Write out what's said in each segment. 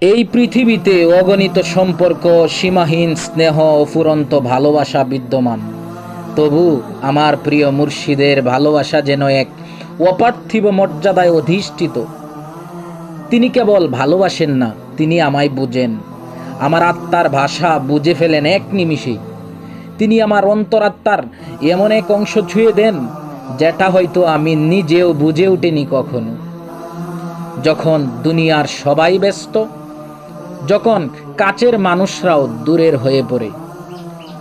এই পৃথিবীতে অগণিত সম্পর্ক, সীমাহীন স্নেহ, অফুরন্ত ভালোবাসা বিদ্যমান। তবু আমার প্রিয় মুর্শিদের ভালোবাসা যেন এক অপার্থিব মর্যাদায় অধিষ্ঠিত। তিনি কেবল ভালোবাসেন না, তিনি আমায় বুঝেন। আমার আত্মার ভাষা বুঝে ফেলেন এক নিমিষেই। তিনি আমার অন্তরাত্মার এমন এক অংশ ছুঁয়ে দেন, যেটা হয়তো আমি নিজেও বুঝে উঠিনি কখনো। যখন দুনিয়ার সবাই ব্যস্ত, যখন কাছের মানুষরাও দূরের হয়ে পড়ে,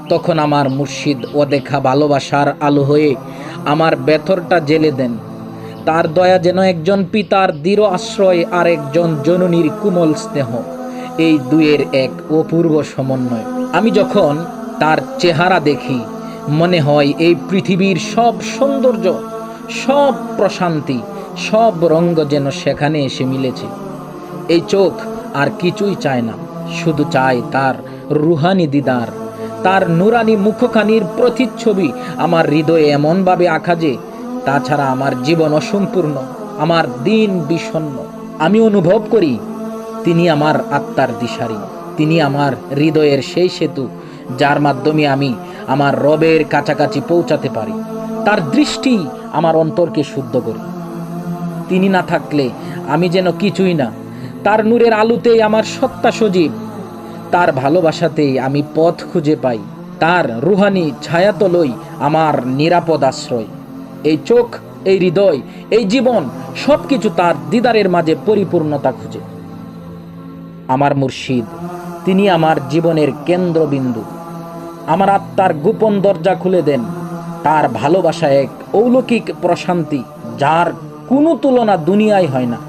তখন আমার মুর্শিদ অদেখা ভালোবাসার আলো হয়ে আমার ব্যথরটা জেলে দেন। তার দয়া যেন একজন পিতার দৃঢ় আশ্রয় আর একজন জননীর কোমল স্নেহ, এই দুয়ের এক অপূর্ব সমন্বয়। আমি যখন তার চেহারা দেখি, মনে হয় এই পৃথিবীর সব সৌন্দর্য, সব প্রশান্তি, সব রঙ্গ যেন সেখানে এসে মিলেছে। এই চোখ আর কিছুই চায় না, শুধু চায় তার রুহানি দিদার। তার নুরানি মুখখানির প্রতিচ্ছবি আমার হৃদয়ে এমনভাবে আঁকা যে তাছাড়া আমার জীবন অসম্পূর্ণ, আমার দিন বিষণ্ণ। আমি অনুভব করি তিনি আমার আত্মার দিশারি, তিনি আমার হৃদয়ের সেই সেতু, যার মাধ্যমে আমি আমার রবের কাছাকাছি পৌঁছাতে পারি। তার দৃষ্টি আমার অন্তরকে শুদ্ধ করে। তিনি না থাকলে আমি যেন কিছুই না। তার নূরের আলোতেই আমার সত্তা সজীব, তার ভালোবাসাতেই আমি পথ খুঁজে পাই, তার রুহানি ছায়াতলই আমার নিরাপদ আশ্রয়। এই চোখ, এই হৃদয়, এই জীবন সব কিছু তার দিদারের মাঝে পরিপূর্ণতা খুঁজে। আমার মুর্শিদ, তিনি আমার জীবনের কেন্দ্রবিন্দু। আমার আত্মার গোপন দরজা খুলে দেন। তার ভালোবাসা এক অলৌকিক প্রশান্তি, যার কোনো তুলনা দুনিয়ায় হয় না।